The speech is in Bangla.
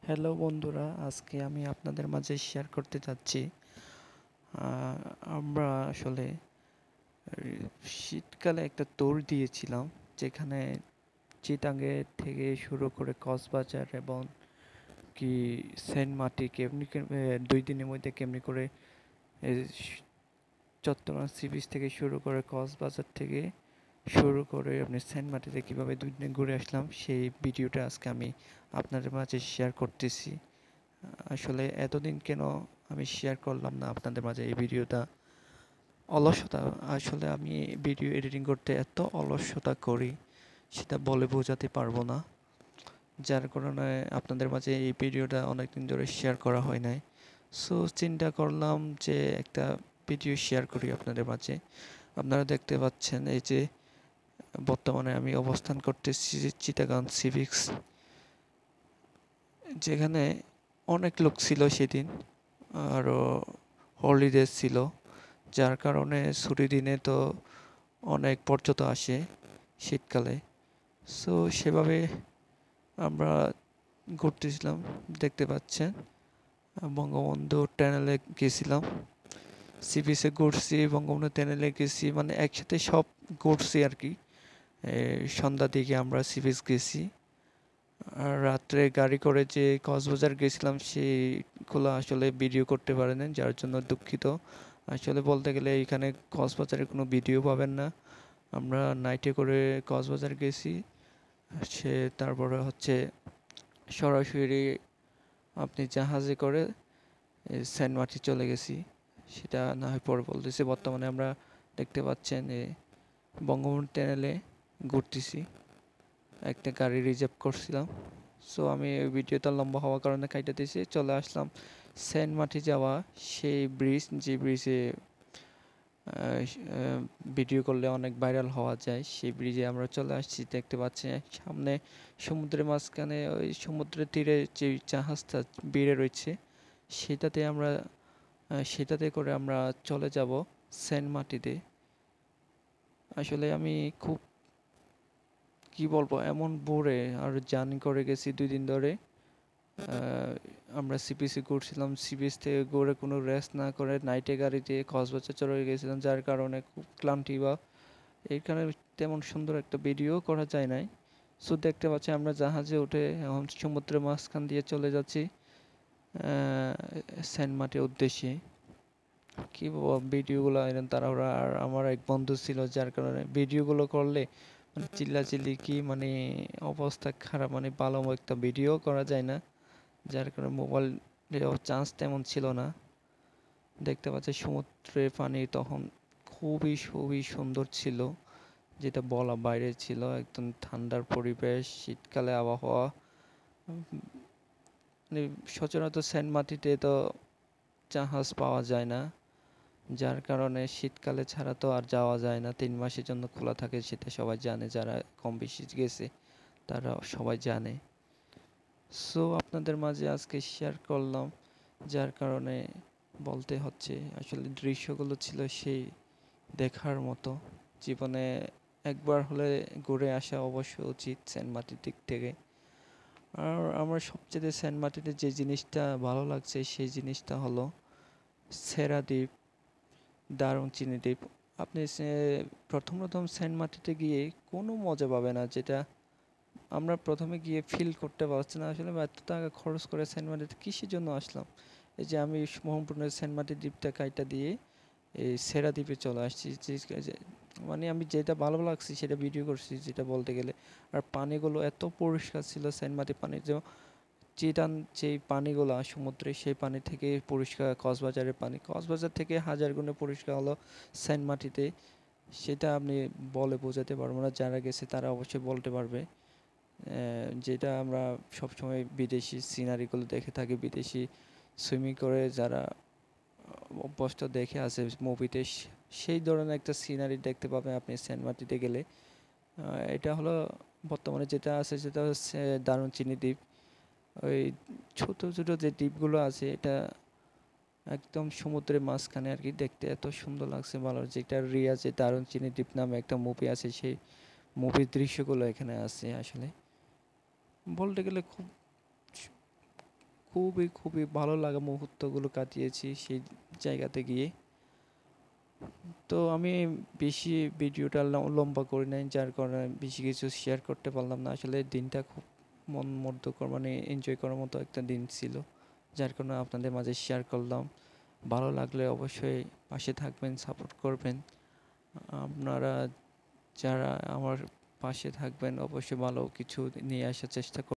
হ্যালো বন্ধুরা, আজকে আমি আপনাদের মাঝে শেয়ার করতে যাচ্ছি। আমরা আসলে শীতকালে একটা ট্যুর দিয়েছিলাম, যেখানে চিটাঙ্গে থেকে শুরু করে কক্সবাজার এবং কি সেন্ট মার্টিন কেমনি 2 দিনের মধ্যে কেমনি করে এ, চট্টগ্রাম সি বিচ থেকে শুরু করে কক্সবাজার থেকে শুরু করে আপনি সেন্ট মার্টিতে কীভাবে 2 দিনে ঘুরে আসলাম, সেই ভিডিওটা আজকে আমি আপনাদের মাঝে শেয়ার করতেছি। আসলে এতদিন কেন আমি শেয়ার করলাম না আপনাদের মাঝে এই ভিডিওটা? অলসতা। আসলে আমি ভিডিও এডিটিং করতে এত অলসতা করি, সেটা বলে বোঝাতে পারবো না। যার কারণে আপনাদের মাঝে এই ভিডিওটা অনেকদিন ধরে শেয়ার করা হয় নাই। সো চিন্তা করলাম যে একটা ভিডিও শেয়ার করি আপনাদের মাঝে। আপনারা দেখতে পাচ্ছেন এই যে বর্তমানে আমি অবস্থান করতেছি চিটাগাং সি বিচ, যেখানে অনেক লোক ছিল সেদিন। আরও হলিডে ছিল, যার কারণে ছুটির দিনে তো অনেক পর্যটক আসে শীতকালে। সো সেভাবে আমরা ঘুরতেছিলাম, দেখতে পাচ্ছেন। বঙ্গবন্ধু টানেলে গেছিলাম, সি বিচে ঘুরছি, বঙ্গবন্ধু টানেলে গেছি, মানে একসাথে সব ঘুরছি আর কি। সন্ধ্যার দিকে আমরা সি বিচ গেছি, আর রাত্রে গাড়ি করে যে কক্সবাজার গেছিলাম সেইগুলো আসলে ভিডিও করতে পারিনি, যার জন্য দুঃখিত। আসলে বলতে গেলে এখানে কক্সবাজারের কোনো ভিডিও পাবেন না। আমরা নাইটে করে কক্সবাজার গেছি, তারপরে হচ্ছে সরাসরি আপনি জাহাজে করে সেন্ট মার্টিন চলে গেছি। সেটা না হয় পরে বলতেছি। বর্তমানে আমরা দেখতে পাচ্ছেন বঙ্গবন্ধু টানেলে ঘুরতেছি, একটা গাড়ি রিজার্ভ করছিলাম। সো আমি ওই ভিডিওটা লম্বা হওয়ার কারণে কাইটা দিয়েছি, চলে আসলাম সেন্ট মার্টিন যাওয়া সেই ব্রিজ, যে ব্রিজে ভিডিও করলে অনেক ভাইরাল হওয়া যায়। সেই ব্রিজে আমরা চলে আসছি, দেখতে পাচ্ছি সামনে সমুদ্রের মাঝখানে ওই সমুদ্রের তীরে যে জাহাজটা বেড়ে রয়েছে, সেটাতে আমরা সেটাতে করে আমরা চলে যাব সেন্ট মার্টিতে। আসলে আমি খুব, কি বলবো, এমন বোরে আর জার্নি করে গেছি 2 দিন ধরে। আমরা সিপিসি ঘুরছিলাম, সিপিএস থেকে ঘুরে কোনো রেস্ট না করে নাইটে গাড়িতে কক্সবাজার চলে গেছিলাম, যার কারণে খুব ক্লান্তি বা এইখানে তেমন সুন্দর একটা ভিডিও করা যায় নাই। সো দেখতে পাচ্ছি আমরা জাহাজে উঠে এখন সমুদ্রের মাঝখান দিয়ে চলে যাচ্ছি সেন্ট মার্টিনের উদ্দেশ্যে। কি বলবো, ভিডিওগুলো এরকম তাড়াহুড়া, আর আমার এক বন্ধু ছিল, যার কারণে ভিডিওগুলো করলে মানে চিল্লাচিল্লি কি মানে অবস্থা খারাপ, মানে ভালো একটা ভিডিও করা যায় না, যার কারণে মোবাইলেও চান্স তেমন ছিল না। দেখতে পাচ্ছি সমুদ্রের পানি তখন খুবই খুবই সুন্দর ছিল, যেটা বলা বাইরে ছিল। একদম ঠান্ডার পরিবেশ, শীতকালে আবহাওয়া। মানে সচরাচর সেন্ট মার্টিতে তো জাহাজ পাওয়া যায় না, যার কারণে শীতকালে ছাড়া তো আর যাওয়া যায় না। 3 মাসের জন্য খোলা থাকে, সেটা সবাই জানে, যারা কম বেশি গেছে তারা সবাই জানে। সো আপনাদের মাঝে আজকে শেয়ার করলাম, যার কারণে বলতে হচ্ছে। আসলে দৃশ্যগুলো ছিল সেই দেখার মতো। জীবনে একবার হলে ঘুরে আসা অবশ্য উচিত সেন্ট মার্টিন দিক থেকে। আর আমার সবচেয়ে সেন্ট মার্টিনে যে জিনিসটা ভালো লাগছে, সেই জিনিসটা হলো সেরা দ্বীপ, দারুচিনি দ্বীপ। আপনি প্রথম প্রথম সেন্ট মার্টিতে গিয়ে কোনো মজা পাবে না, যেটা আমরা প্রথমে গিয়ে ফিল করতে পারছি না। আসলে এত টাকা খরচ করে সেন্ট মার্টিতে কিসের জন্য আসলাম? এই যে আমি মোহাম্মদপুরের সেন্ট মার্টিন দ্বীপটা কাইটা দিয়ে এই সেরা দ্বীপে চলে আসছি। মানে আমি যেটা ভালো লাগছে সেটা ভিডিও করছি, যেটা বলতে গেলে। আর পানিগুলো এত পরিষ্কার ছিল, সেন্ট মার্টিন পানি যে চিটান, যেই পানিগুলো সমুদ্রে, সেই পানি থেকে পরিষ্কার কক্সবাজারের পানি, কক্সবাজার থেকে হাজার গুণে পরিষ্কার হলো সেন্ট মার্টিতে। সেটা আপনি বলে বোঝাতে পারবো না, যারা গেছে তারা অবশ্যই বলতে পারবে। যেটা আমরা সবসময় বিদেশি সিনারিগুলো দেখে থাকি, বিদেশি সুইমিং করে যারা অভ্যস্ত দেখে আছে মুভিতে, সেই ধরনের একটা সিনারি দেখতে পাবেন আপনি সেন্ট মার্টিতে গেলে। এটা হলো বর্তমানে যেটা আছে, সেটা হচ্ছে দারুচিনি দ্বীপ। ওই ছোট ছোট যে দ্বীপগুলো আছে, এটা একদম সমুদ্রের মাঝখানে আর কি। দেখতে এত সুন্দর লাগছে, ভালো। যেটা রিয়া, যে দারুচিনি দ্বীপ নামে একটা মুভি আছে, সেই মুভির দৃশ্যগুলো এখানে আছে। আসলে বলতে গেলে খুব খুবই খুবই ভালো লাগা মুহূর্তগুলো কাটিয়েছি সেই জায়গাতে গিয়ে। তো আমি বেশি ভিডিওটা লম্বা করি নাই, যার কারণে বেশি কিছু শেয়ার করতে পারলাম না। আসলে দিনটা খুব মন মুগ্ধকর, মানে এনজয় করার মতো একটা দিন ছিল, যার কারণে আপনাদের মাঝে শেয়ার করলাম। ভালো লাগলে অবশ্যই পাশে থাকবেন, সাপোর্ট করবেন। আপনারা যারা আমার পাশে থাকবেন অবশ্যই ভালো কিছু নিয়ে আসার চেষ্টা করবেন।